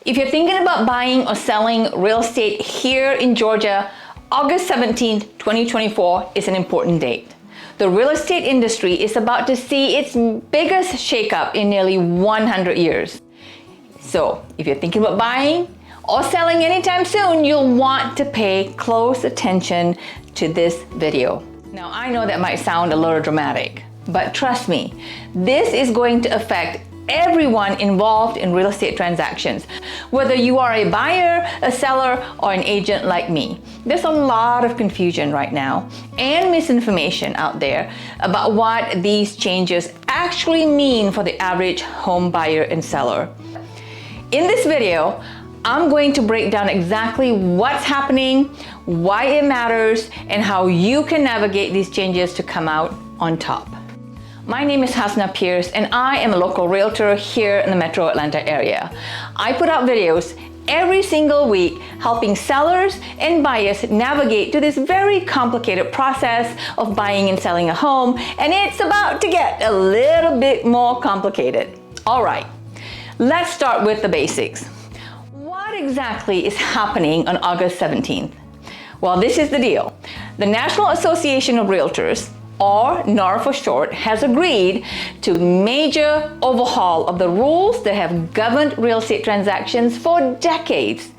If you're thinking about buying or selling real estate here in Georgia, August 17th, 2024 is an important date. The real estate industry is about to see its biggest shakeup in nearly 100 years. So if you're thinking about buying or selling anytime soon, you'll want to pay close attention to this video. Now, I know that might sound a little dramatic, but trust me, this is going to affect everyone involved in real estate transactions, whether you are a buyer, a seller, or an agent like me. There's a lot of confusion right now and misinformation out there about what these changes actually mean for the average home buyer and seller. In this video, I'm going to break down exactly what's happening, why it matters, and how you can navigate these changes to come out on top. My name is Hasna Pierce, and I am a local realtor here in the Metro Atlanta area. I put out videos every single week helping sellers and buyers navigate to this very complicated process of buying and selling a home, and it's about to get a little bit more complicated. All right, let's start with the basics. What exactly is happening on August 17th? Well, this is the deal. The National Association of Realtors, or NAR for short, has agreed to major overhaul of the rules that have governed real estate transactions for decades.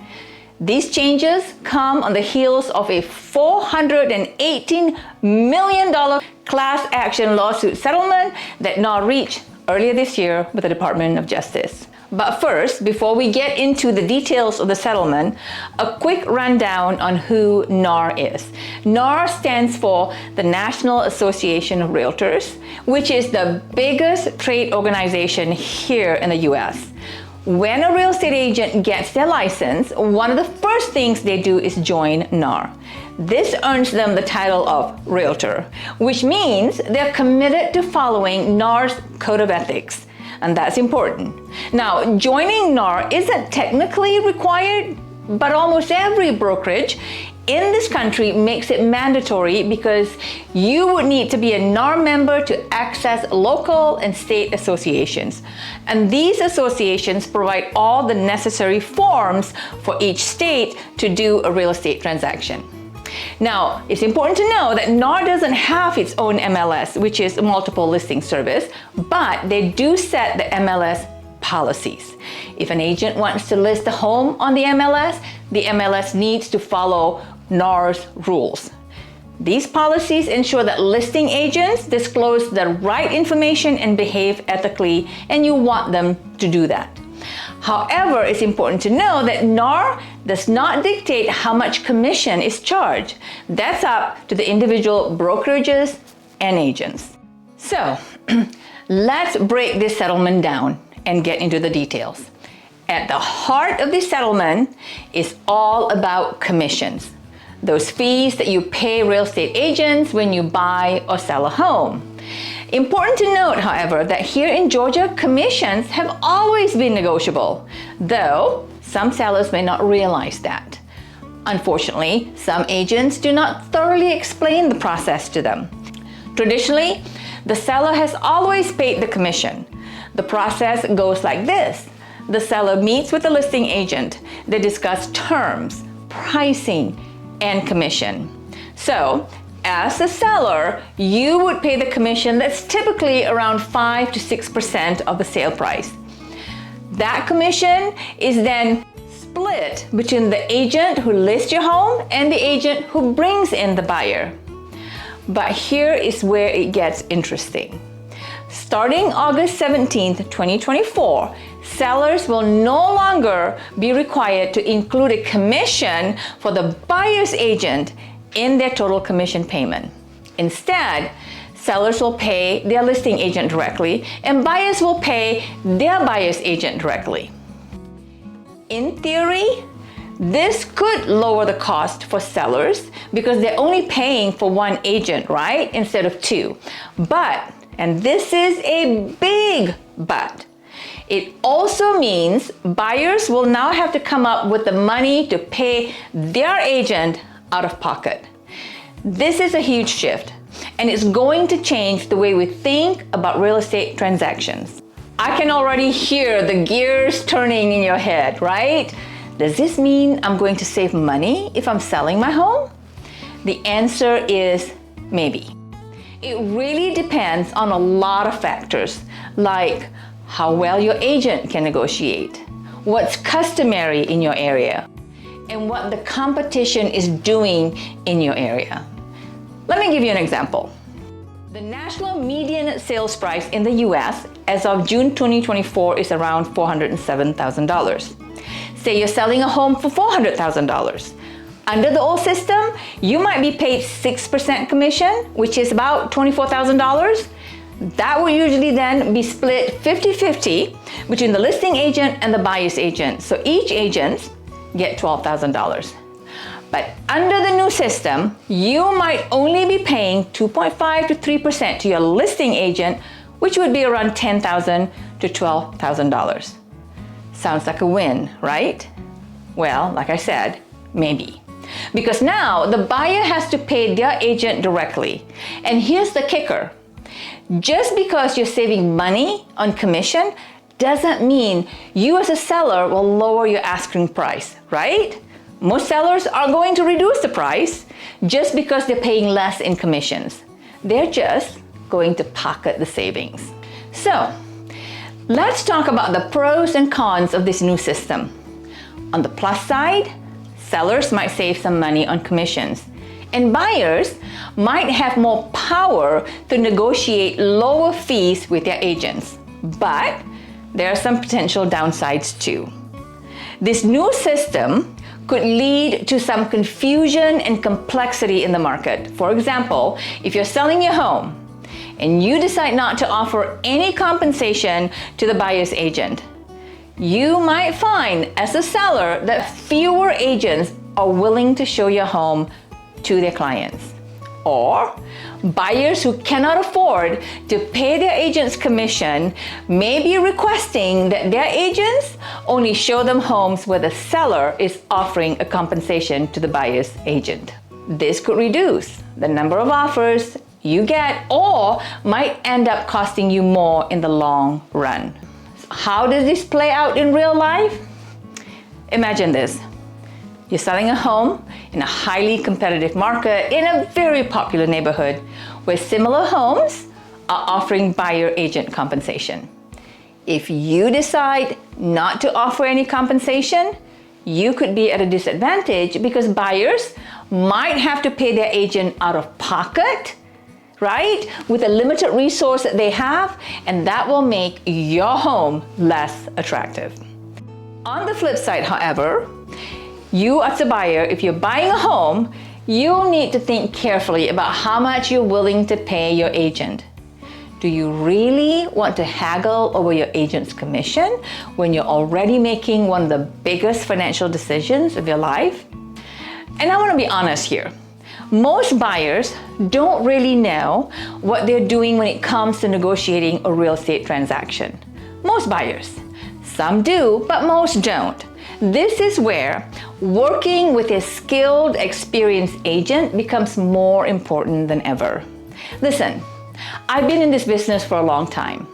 These changes come on the heels of a $418 million class action lawsuit settlement that NAR reached earlier this year with the Department of Justice. But first, before we get into the details of the settlement, a quick rundown on who NAR is. NAR stands for the National Association of Realtors, which is the biggest trade organization here in the US. When a real estate agent gets their license, one of the first things they do is join NAR. This earns them the title of Realtor, which means they're committed to following NAR's Code of Ethics. And that's important. Now, joining NAR isn't technically required, but almost every brokerage in this country makes it mandatory because you would need to be a NAR member to access local and state associations. And these associations provide all the necessary forms for each state to do a real estate transaction. Now, it's important to know that NAR doesn't have its own MLS, which is a multiple listing service, but they do set the MLS policies. If an agent wants to list a home on the MLS needs to follow NAR's rules. These policies ensure that listing agents disclose the right information and behave ethically, and you want them to do that. However, it's important to know that NAR does not dictate how much commission is charged. That's up to the individual brokerages and agents. So, let's break this settlement down and get into the details. At the heart of this settlement is all about commissions, those fees that you pay real estate agents when you buy or sell a home. Important to note, however, that here in Georgia, commissions have always been negotiable, though some sellers may not realize that. Unfortunately, some agents do not thoroughly explain the process to them. Traditionally, the seller has always paid the commission. The process goes like this. The seller meets with the listing agent. They discuss terms, pricing, and commission. So, as a seller, you would pay the commission that's typically around 5 to 6% of the sale price. That commission is then split between the agent who lists your home and the agent who brings in the buyer. But here is where it gets interesting. Starting August 17th, 2024, sellers will no longer be required to include a commission for the buyer's agent in their total commission payment. Instead, sellers will pay their listing agent directly, and buyers will pay their buyer's agent directly. In theory, this could lower the cost for sellers because they're only paying for one agent, right, instead of two. But, and this is a big but, it also means buyers will now have to come up with the money to pay their agent out of pocket. This is a huge shift, and it's going to change the way we think about real estate transactions. I can already hear the gears turning in your head, right? Does this mean I'm going to save money if I'm selling my home? The answer is maybe. It really depends on a lot of factors, like how well your agent can negotiate, what's customary in your area, and what the competition is doing in your area. Let me give you an example. The national median sales price in the US as of June 2024 is around $407,000. Say you're selling a home for $400,000. Under the old system, you might be paid 6% commission, which is about $24,000. That will usually then be split 50-50 between the listing agent and the buyer's agent. So each agent get $12,000. But under the new system, you might only be paying 2.5 to 3% to your listing agent, which would be around $10,000 to $12,000. Sounds like a win, right? Well, like I said, maybe. Because now the buyer has to pay their agent directly. And here's the kicker. Just because you're saving money on commission doesn't mean you as a seller will lower your asking price, right? Most sellers are going to reduce the price just because they're paying less in commissions. They're just going to pocket the savings. So, let's talk about the pros and cons of this new system. On the plus side, sellers might save some money on commissions, and buyers might have more power to negotiate lower fees with their agents. But there are some potential downsides too. This new system could lead to some confusion and complexity in the market. For example, if you're selling your home and you decide not to offer any compensation to the buyer's agent, you might find as a seller that fewer agents are willing to show your home to their clients. Or buyers who cannot afford to pay their agent's commission may be requesting that their agents only show them homes where the seller is offering a compensation to the buyer's agent. This could reduce the number of offers you get or might end up costing you more in the long run. How does this play out in real life? Imagine this. You're selling a home in a highly competitive market in a very popular neighborhood where similar homes are offering buyer agent compensation. If you decide not to offer any compensation, you could be at a disadvantage because buyers might have to pay their agent out of pocket, right? With a limited resource that they have, and that will make your home less attractive. On the flip side, however, you as a buyer, if you're buying a home, you'll need to think carefully about how much you're willing to pay your agent. Do you really want to haggle over your agent's commission when you're already making one of the biggest financial decisions of your life? And I want to be honest here. Most buyers don't really know what they're doing when it comes to negotiating a real estate transaction. Most buyers. Some do, but most don't. This is where working with a skilled, experienced agent becomes more important than ever. Listen, I've been in this business for a long time,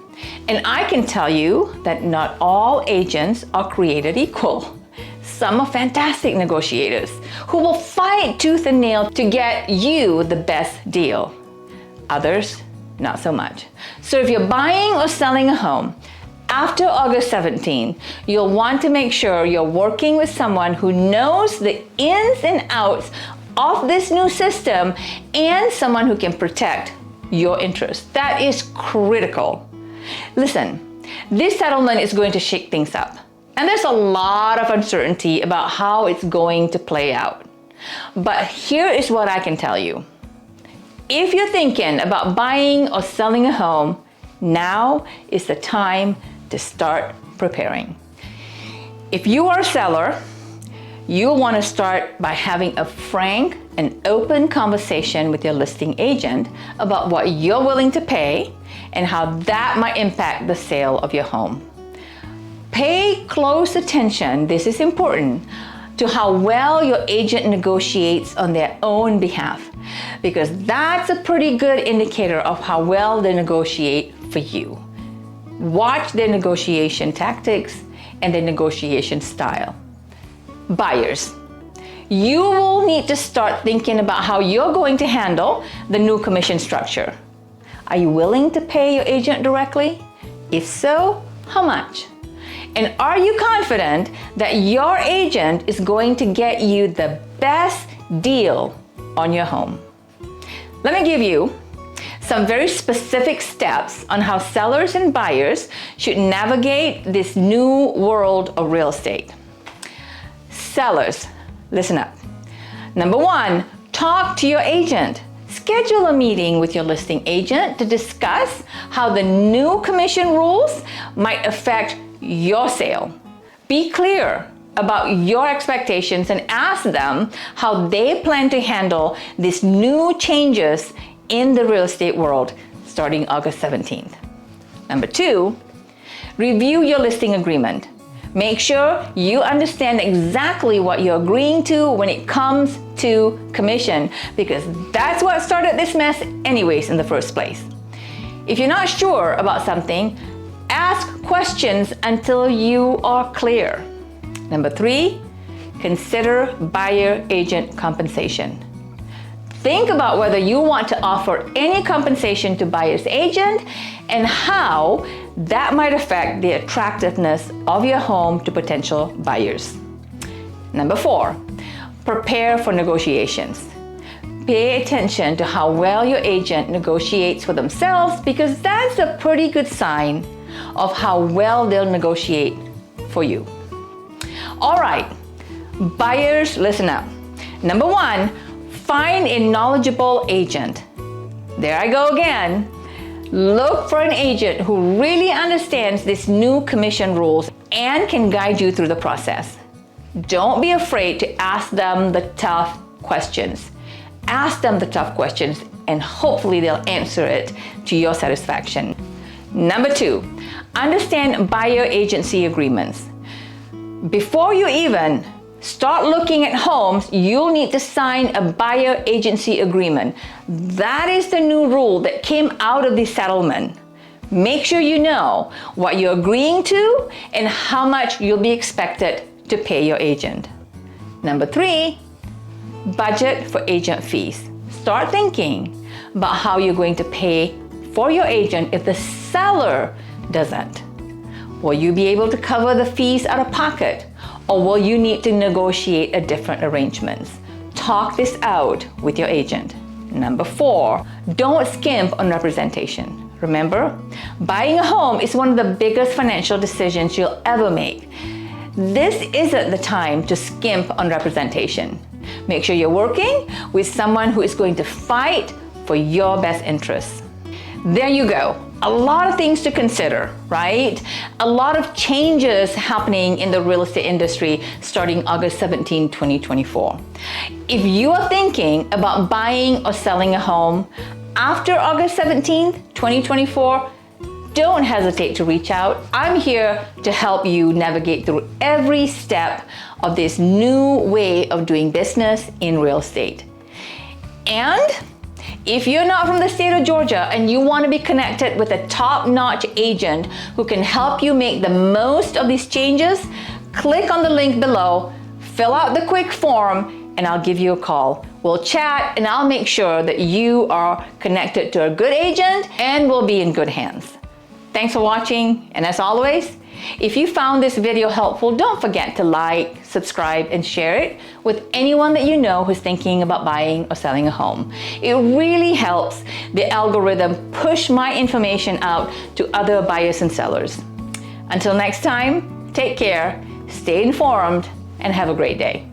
and I can tell you that not all agents are created equal. Some are fantastic negotiators who will fight tooth and nail to get you the best deal. Others, not so much. So if you're buying or selling a home, after August 17, you'll want to make sure you're working with someone who knows the ins and outs of this new system and someone who can protect your interests. That is critical. Listen, this settlement is going to shake things up, and there's a lot of uncertainty about how it's going to play out. But here is what I can tell you. If you're thinking about buying or selling a home, now is the time to start preparing. If you are a seller, you'll want to start by having a frank and open conversation with your listing agent about what you're willing to pay and how that might impact the sale of your home. Pay close attention, this is important, to how well your agent negotiates on their own behalf, because that's a pretty good indicator of how well they negotiate for you. Watch their negotiation tactics and their negotiation style. Buyers, you will need to start thinking about how you're going to handle the new commission structure. Are you willing to pay your agent directly? If so, how much? And are you confident that your agent is going to get you the best deal on your home? Let me give you some very specific steps on how sellers and buyers should navigate this new world of real estate. Sellers, listen up. Number one, talk to your agent. Schedule a meeting with your listing agent to discuss how the new commission rules might affect your sale. Be clear about your expectations and ask them how they plan to handle these new changes in the real estate world starting August 17th. Number two, review your listing agreement. Make sure you understand exactly what you're agreeing to when it comes to commission, because that's what started this mess anyways in the first place. If you're not sure about something, ask questions until you are clear. Number three, consider buyer agent compensation. Think about whether you want to offer any compensation to buyer's agent and how that might affect the attractiveness of your home to potential buyers. Number four, prepare for negotiations. Pay attention to how well your agent negotiates for themselves, because that's a pretty good sign of how well they'll negotiate for you. All right, buyers, listen up. Number one, find a knowledgeable agent. There I go again. Look for an agent who really understands these new commission rules and can guide you through the process. Don't be afraid to ask them the tough questions. Ask them the tough questions and hopefully they'll answer it to your satisfaction. Number two, understand buyer agency agreements. Before you even start looking at homes, you'll need to sign a buyer agency agreement. That is the new rule that came out of the settlement. Make sure you know what you're agreeing to and how much you'll be expected to pay your agent. Number three, budget for agent fees. Start thinking about how you're going to pay for your agent if the seller doesn't. Will you be able to cover the fees out of pocket, or will you need to negotiate a different arrangements? Talk this out with your agent. Number four, don't skimp on representation. Remember, buying a home is one of the biggest financial decisions you'll ever make. This isn't the time to skimp on representation. Make sure you're working with someone who is going to fight for your best interests. There you go. A lot of things to consider, right? A lot of changes happening in the real estate industry starting August 17, 2024. If you are thinking about buying or selling a home after August 17, 2024, don't hesitate to reach out. I'm here to help you navigate through every step of this new way of doing business in real estate. And if you're not from the state of Georgia and you want to be connected with a top-notch agent who can help you make the most of these changes, click on the link below, fill out the quick form, and I'll give you a call. We'll chat and I'll make sure that you are connected to a good agent and will be in good hands. Thanks for watching, and as always, if you found this video helpful, don't forget to like, subscribe, and share it with anyone that you know who's thinking about buying or selling a home. It really helps the algorithm push my information out to other buyers and sellers. Until next time, take care, stay informed, and have a great day.